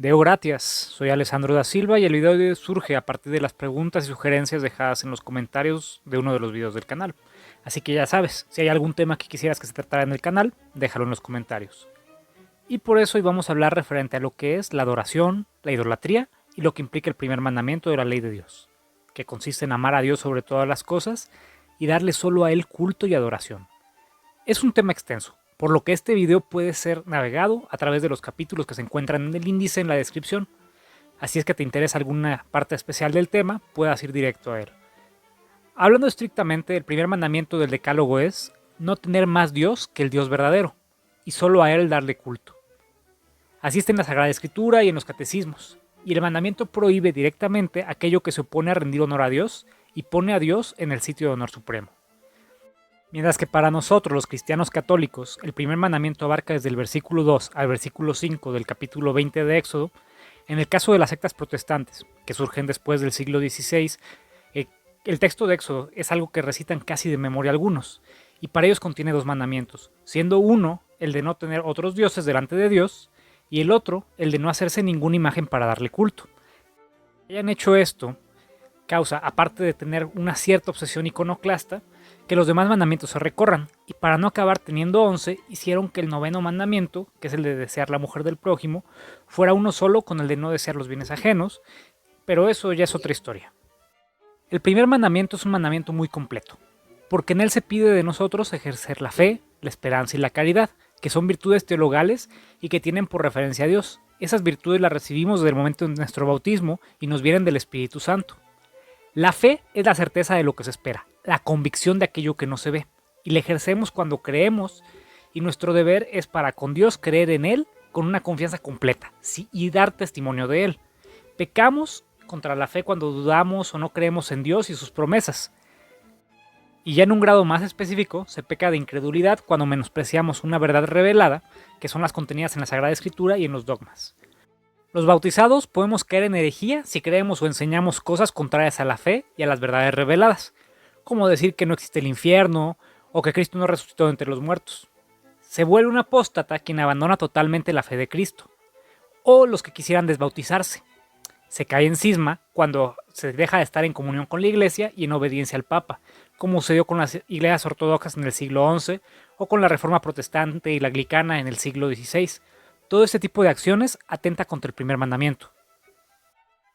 Deo gratias, soy Alessandro da Silva y el video de hoy surge a partir de las preguntas y sugerencias dejadas en los comentarios de uno de los videos del canal. Así que ya sabes, si hay algún tema que quisieras que se tratara en el canal, déjalo en los comentarios. Y por eso hoy vamos a hablar referente a lo que es la adoración, la idolatría y lo que implica el primer mandamiento de la ley de Dios, que consiste en amar a Dios sobre todas las cosas y darle solo a Él culto y adoración. Es un tema extenso, por lo que este video puede ser navegado a través de los capítulos que se encuentran en el índice en la descripción. Así es que te interesa alguna parte especial del tema, puedas ir directo a él. Hablando estrictamente, el primer mandamiento del decálogo es no tener más Dios que el Dios verdadero, y solo a Él darle culto. Así está en la Sagrada Escritura y en los catecismos, y el mandamiento prohíbe directamente aquello que se opone a rendir honor a Dios y pone a Dios en el sitio de honor supremo. Mientras que para nosotros, los cristianos católicos, el primer mandamiento abarca desde el versículo 2 al versículo 5 del capítulo 20 de Éxodo. En el caso de las sectas protestantes, que surgen después del siglo XVI, el texto de Éxodo es algo que recitan casi de memoria algunos, y para ellos contiene dos mandamientos, siendo uno el de no tener otros dioses delante de Dios, y el otro el de no hacerse ninguna imagen para darle culto. Que hayan hecho esto causa, aparte de tener una cierta obsesión iconoclasta, que los demás mandamientos se recorran, y para no acabar teniendo 11, hicieron que el noveno mandamiento, que es el de desear la mujer del prójimo, fuera uno solo con el de no desear los bienes ajenos, pero eso ya es otra historia. El primer mandamiento es un mandamiento muy completo, porque en él se pide de nosotros ejercer la fe, la esperanza y la caridad, que son virtudes teologales y que tienen por referencia a Dios. Esas virtudes las recibimos desde el momento de nuestro bautismo y nos vienen del Espíritu Santo. La fe es la certeza de lo que se espera, la convicción de aquello que no se ve, y la ejercemos cuando creemos, y nuestro deber es para con Dios creer en Él con una confianza completa, ¿sí? Y dar testimonio de Él. Pecamos contra la fe cuando dudamos o no creemos en Dios y sus promesas. Y ya en un grado más específico, se peca de incredulidad cuando menospreciamos una verdad revelada, que son las contenidas en la Sagrada Escritura y en los dogmas. Los bautizados podemos caer en herejía si creemos o enseñamos cosas contrarias a la fe y a las verdades reveladas, como decir que no existe el infierno o que Cristo no resucitó entre los muertos. Se vuelve un apóstata quien abandona totalmente la fe de Cristo, o los que quisieran desbautizarse. Se cae en cisma cuando se deja de estar en comunión con la Iglesia y en obediencia al Papa, como sucedió con las iglesias ortodoxas en el siglo XI o con la Reforma Protestante y la Anglicana en el siglo XVI. Todo este tipo de acciones atenta contra el primer mandamiento.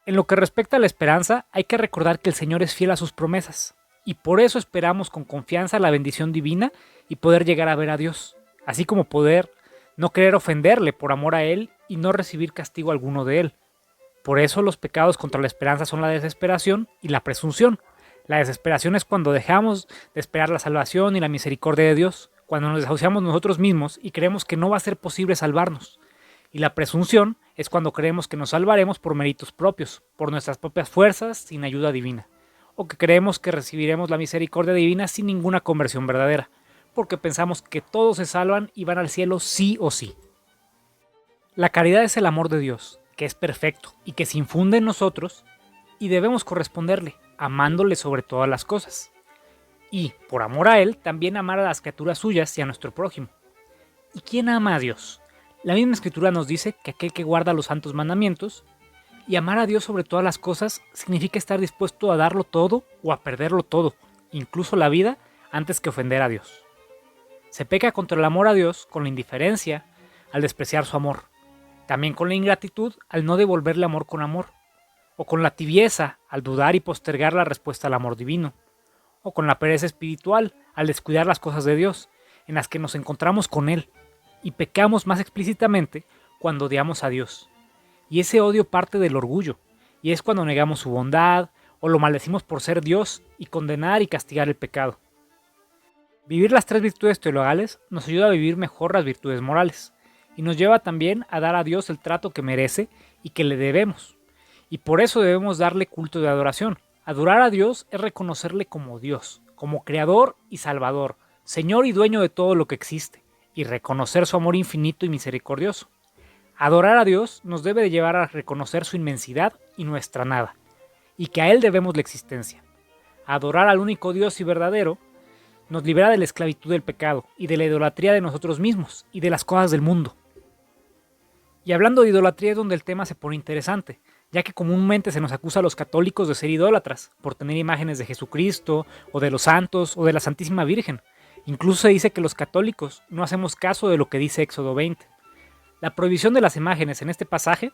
En lo que respecta a la esperanza, hay que recordar que el Señor es fiel a sus promesas, y por eso esperamos con confianza la bendición divina y poder llegar a ver a Dios, así como poder no querer ofenderle por amor a Él y no recibir castigo alguno de Él. Por eso los pecados contra la esperanza son la desesperación y la presunción. La desesperación es cuando dejamos de esperar la salvación y la misericordia de Dios, cuando nos desahuciamos nosotros mismos y creemos que no va a ser posible salvarnos. Y la presunción es cuando creemos que nos salvaremos por méritos propios, por nuestras propias fuerzas, sin ayuda divina. O que creemos que recibiremos la misericordia divina sin ninguna conversión verdadera, porque pensamos que todos se salvan y van al cielo sí o sí. La caridad es el amor de Dios, que es perfecto y que se infunde en nosotros, y debemos corresponderle, amándole sobre todas las cosas. Y, por amor a Él, también amar a las criaturas suyas y a nuestro prójimo. ¿Y quién ama a Dios? La misma Escritura nos dice que aquel que guarda los santos mandamientos, y amar a Dios sobre todas las cosas significa estar dispuesto a darlo todo o a perderlo todo, incluso la vida, antes que ofender a Dios. Se peca contra el amor a Dios con la indiferencia, al despreciar su amor, también con la ingratitud al no devolverle amor con amor, o con la tibieza al dudar y postergar la respuesta al amor divino, o con la pereza espiritual al descuidar las cosas de Dios, en las que nos encontramos con Él, y pecamos más explícitamente cuando odiamos a Dios. Y ese odio parte del orgullo, y es cuando negamos su bondad, o lo maldecimos por ser Dios, y condenar y castigar el pecado. Vivir las tres virtudes teologales nos ayuda a vivir mejor las virtudes morales, y nos lleva también a dar a Dios el trato que merece y que le debemos. Y por eso debemos darle culto de adoración. Adorar a Dios es reconocerle como Dios, como Creador y Salvador, Señor y dueño de todo lo que existe, y reconocer su amor infinito y misericordioso. Adorar a Dios nos debe de llevar a reconocer su inmensidad y nuestra nada, y que a Él debemos la existencia. Adorar al único Dios y verdadero nos libera de la esclavitud del pecado y de la idolatría de nosotros mismos y de las cosas del mundo. Y hablando de idolatría es donde el tema se pone interesante, ya que comúnmente se nos acusa a los católicos de ser idólatras, por tener imágenes de Jesucristo, o de los santos, o de la Santísima Virgen. Incluso se dice que los católicos no hacemos caso de lo que dice Éxodo 20. La prohibición de las imágenes en este pasaje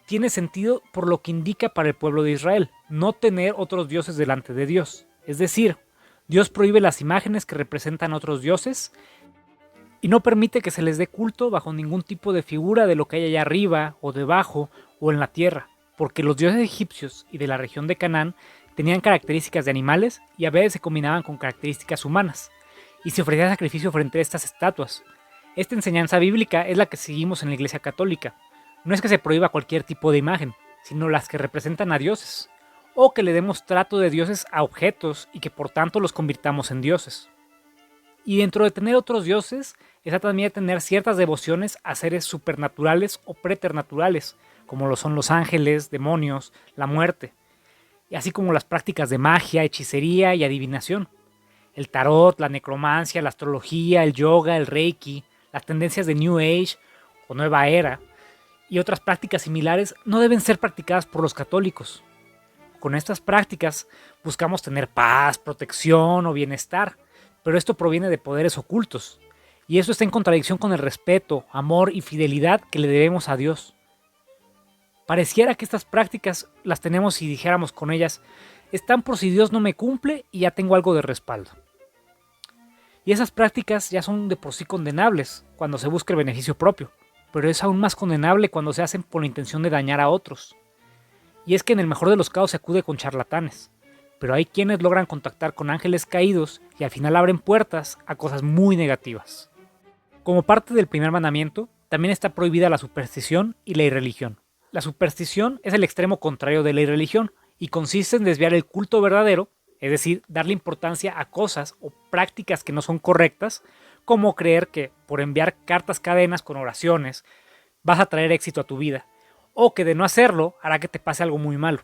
tiene sentido por lo que indica para el pueblo de Israel, no tener otros dioses delante de Dios. Es decir, Dios prohíbe las imágenes que representan otros dioses y no permite que se les dé culto bajo ningún tipo de figura de lo que hay allá arriba o debajo o en la tierra, porque los dioses egipcios y de la región de Canaán tenían características de animales y a veces se combinaban con características humanas, y se ofrecía sacrificio frente a estas estatuas. Esta enseñanza bíblica es la que seguimos en la Iglesia Católica. No es que se prohíba cualquier tipo de imagen, sino las que representan a dioses, o que le demos trato de dioses a objetos y que por tanto los convirtamos en dioses. Y dentro de tener otros dioses, está también tener ciertas devociones a seres supernaturales o preternaturales, como lo son los ángeles, demonios, la muerte, y así como las prácticas de magia, hechicería y adivinación. El tarot, la necromancia, la astrología, el yoga, el reiki, las tendencias de New Age o Nueva Era y otras prácticas similares no deben ser practicadas por los católicos. Con estas prácticas buscamos tener paz, protección o bienestar, pero esto proviene de poderes ocultos, y eso está en contradicción con el respeto, amor y fidelidad que le debemos a Dios. Pareciera que estas prácticas las tenemos si dijéramos con ellas, están por si Dios no me cumple y ya tengo algo de respaldo. Y esas prácticas ya son de por sí condenables cuando se busca el beneficio propio, pero es aún más condenable cuando se hacen con la intención de dañar a otros. Y es que en el mejor de los casos se acude con charlatanes, pero hay quienes logran contactar con ángeles caídos y al final abren puertas a cosas muy negativas. Como parte del primer mandamiento, también está prohibida la superstición y la irreligión. La superstición es el extremo contrario de la irreligión y consiste en desviar el culto verdadero, es decir, darle importancia a cosas o prácticas que no son correctas, como creer que por enviar cartas cadenas con oraciones vas a traer éxito a tu vida, o que de no hacerlo hará que te pase algo muy malo.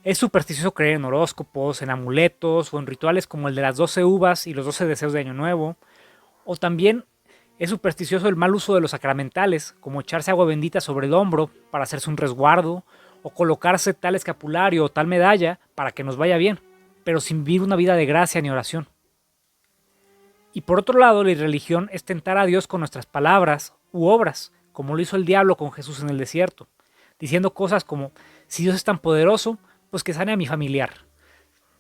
Es supersticioso creer en horóscopos, en amuletos o en rituales como el de las 12 uvas y los 12 deseos de Año Nuevo, o también es supersticioso el mal uso de los sacramentales, como echarse agua bendita sobre el hombro para hacerse un resguardo, o colocarse tal escapulario o tal medalla para que nos vaya bien, pero sin vivir una vida de gracia ni oración. Y por otro lado, la irreligión es tentar a Dios con nuestras palabras u obras, como lo hizo el diablo con Jesús en el desierto, diciendo cosas como, si Dios es tan poderoso, pues que sane a mi familiar.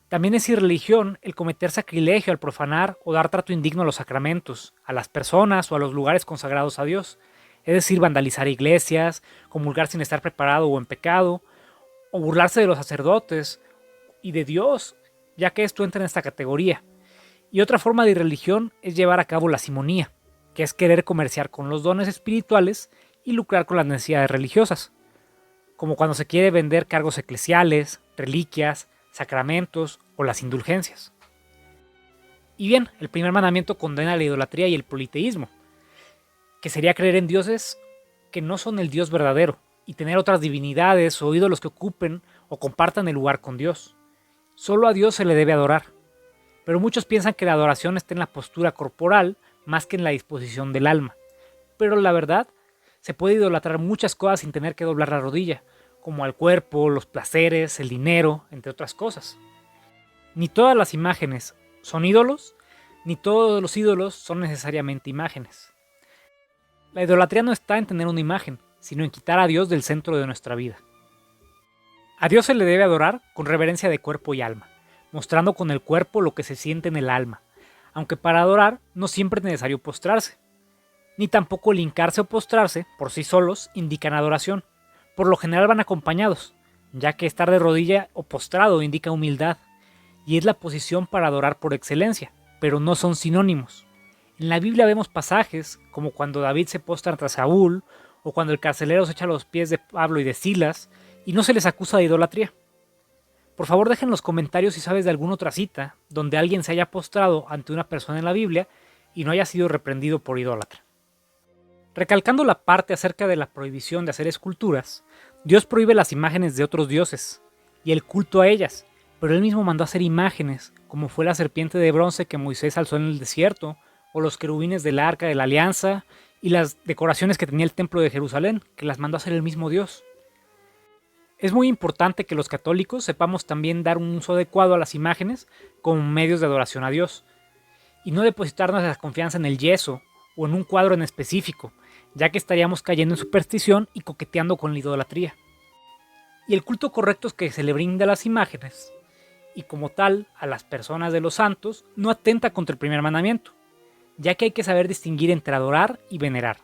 También es irreligión el cometer sacrilegio al profanar o dar trato indigno a los sacramentos, a las personas o a los lugares consagrados a Dios, es decir, vandalizar iglesias, comulgar sin estar preparado o en pecado, o burlarse de los sacerdotes y de Dios, ya que esto entra en esta categoría. Y otra forma de irreligión es llevar a cabo la simonía, que es querer comerciar con los dones espirituales y lucrar con las necesidades religiosas, como cuando se quiere vender cargos eclesiales, reliquias, sacramentos o las indulgencias. Y bien, el primer mandamiento condena la idolatría y el politeísmo, que sería creer en dioses que no son el Dios verdadero y tener otras divinidades o ídolos que ocupen o compartan el lugar con Dios. Solo a Dios se le debe adorar, pero muchos piensan que la adoración está en la postura corporal más que en la disposición del alma. Pero la verdad, se puede idolatrar muchas cosas sin tener que doblar la rodilla, como al cuerpo, los placeres, el dinero, entre otras cosas. Ni todas las imágenes son ídolos, ni todos los ídolos son necesariamente imágenes. La idolatría no está en tener una imagen, sino en quitar a Dios del centro de nuestra vida. A Dios se le debe adorar con reverencia de cuerpo y alma, mostrando con el cuerpo lo que se siente en el alma, aunque para adorar no siempre es necesario postrarse, ni tampoco el hincarse o postrarse por sí solos indican adoración. Por lo general van acompañados, ya que estar de rodilla o postrado indica humildad, y es la posición para adorar por excelencia, pero no son sinónimos. En la Biblia vemos pasajes como cuando David se postra ante Saúl, o cuando el carcelero se echa a los pies de Pablo y de Silas, y no se les acusa de idolatría. Por favor, dejen en los comentarios si sabes de alguna otra cita donde alguien se haya postrado ante una persona en la Biblia y no haya sido reprendido por idólatra. Recalcando la parte acerca de la prohibición de hacer esculturas, Dios prohíbe las imágenes de otros dioses y el culto a ellas, pero él mismo mandó hacer imágenes, como fue la serpiente de bronce que Moisés alzó en el desierto, o los querubines del arca de la alianza, y las decoraciones que tenía el templo de Jerusalén, que las mandó a hacer el mismo Dios. Es muy importante que los católicos sepamos también dar un uso adecuado a las imágenes como medios de adoración a Dios, y no depositar nuestra confianza en el yeso o en un cuadro en específico, ya que estaríamos cayendo en superstición y coqueteando con la idolatría. Y el culto correcto es que se le brinda a las imágenes, y como tal, a las personas de los santos, no atenta contra el primer mandamiento, ya que hay que saber distinguir entre adorar y venerar.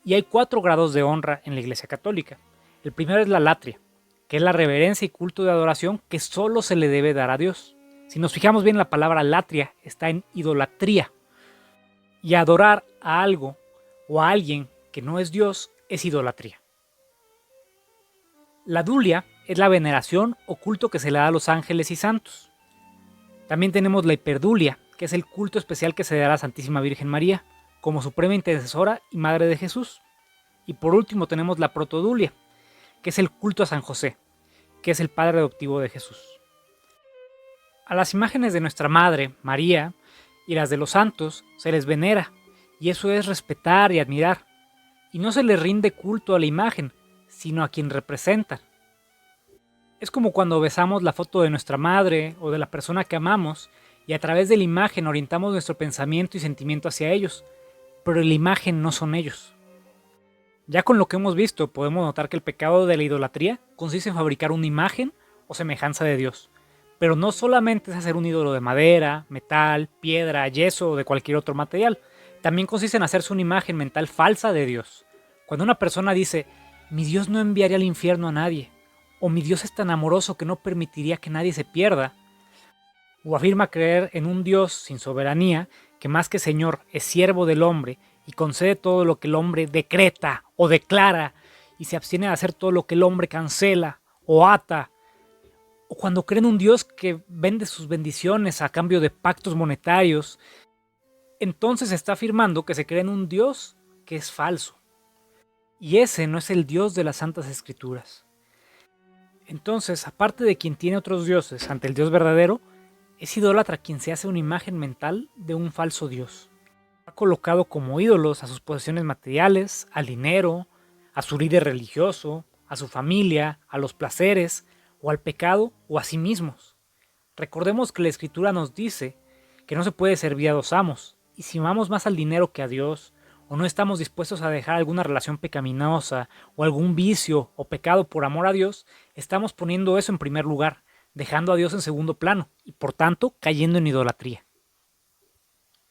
Y hay 4 grados de honra en la Iglesia Católica. El primero es la latria, que es la reverencia y culto de adoración que solo se le debe dar a Dios. Si nos fijamos bien, la palabra latria está en idolatría. Y adorar a algo o a alguien que no es Dios es idolatría. La dulia es la veneración o culto que se le da a los ángeles y santos. También tenemos la hiperdulia, que es el culto especial que se le da a la Santísima Virgen María, como suprema intercesora y madre de Jesús. Y por último tenemos la protodulia, que es el culto a San José, que es el padre adoptivo de Jesús. A las imágenes de nuestra Madre, María, y las de los santos se les venera, y eso es respetar y admirar. Y no se les rinde culto a la imagen, sino a quien representan. Es como cuando besamos la foto de nuestra madre o de la persona que amamos, y a través de la imagen orientamos nuestro pensamiento y sentimiento hacia ellos, pero la imagen no son ellos. Ya con lo que hemos visto, podemos notar que el pecado de la idolatría consiste en fabricar una imagen o semejanza de Dios. Pero no solamente es hacer un ídolo de madera, metal, piedra, yeso o de cualquier otro material. También consiste en hacerse una imagen mental falsa de Dios. Cuando una persona dice, mi Dios no enviaría al infierno a nadie, o mi Dios es tan amoroso que no permitiría que nadie se pierda, o afirma creer en un Dios sin soberanía, que más que Señor es siervo del hombre y concede todo lo que el hombre decreta o declara y se abstiene de hacer todo lo que el hombre cancela o ata, o cuando creen un Dios que vende sus bendiciones a cambio de pactos monetarios, entonces está afirmando que se cree en un Dios que es falso. Y ese no es el Dios de las Santas Escrituras. Entonces, aparte de quien tiene otros dioses ante el Dios verdadero, es idólatra quien se hace una imagen mental de un falso Dios. Ha colocado como ídolos a sus posesiones materiales, al dinero, a su líder religioso, a su familia, a los placeres, o al pecado, o a sí mismos. Recordemos que la Escritura nos dice que no se puede servir a 2 amos, y si amamos más al dinero que a Dios, o no estamos dispuestos a dejar alguna relación pecaminosa, o algún vicio o pecado por amor a Dios, estamos poniendo eso en primer lugar, dejando a Dios en segundo plano, y por tanto cayendo en idolatría.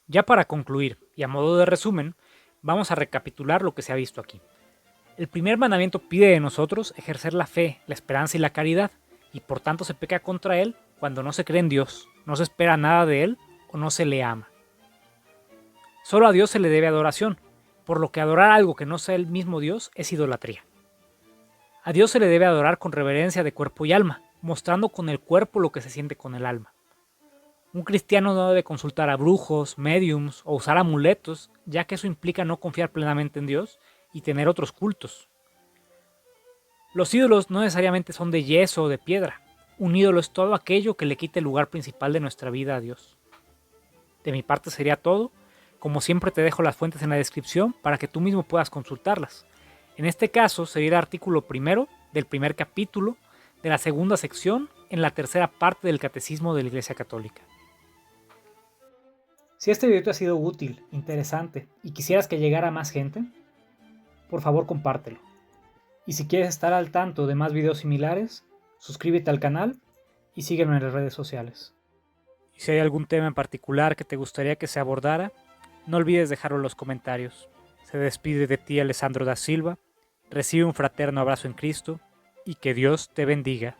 Ya para concluir, y a modo de resumen, vamos a recapitular lo que se ha visto aquí. El primer mandamiento pide de nosotros ejercer la fe, la esperanza y la caridad, y por tanto se peca contra él cuando no se cree en Dios, no se espera nada de él o no se le ama. Solo a Dios se le debe adoración, por lo que adorar algo que no sea el mismo Dios es idolatría. A Dios se le debe adorar con reverencia de cuerpo y alma, mostrando con el cuerpo lo que se siente con el alma. Un cristiano no debe consultar a brujos, médiums o usar amuletos, ya que eso implica no confiar plenamente en Dios y tener otros cultos. Los ídolos no necesariamente son de yeso o de piedra. Un ídolo es todo aquello que le quite el lugar principal de nuestra vida a Dios. De mi parte sería todo. Como siempre te dejo las fuentes en la descripción para que tú mismo puedas consultarlas. En este caso sería el artículo primero del primer capítulo de la segunda sección en la tercera parte del Catecismo de la Iglesia Católica. Si este video te ha sido útil, interesante y quisieras que llegara a más gente, por favor compártelo. Y si quieres estar al tanto de más videos similares, suscríbete al canal y sígueme en las redes sociales. Y si hay algún tema en particular que te gustaría que se abordara, no olvides dejarlo en los comentarios. Se despide de ti Alessandro da Silva, recibe un fraterno abrazo en Cristo y que Dios te bendiga.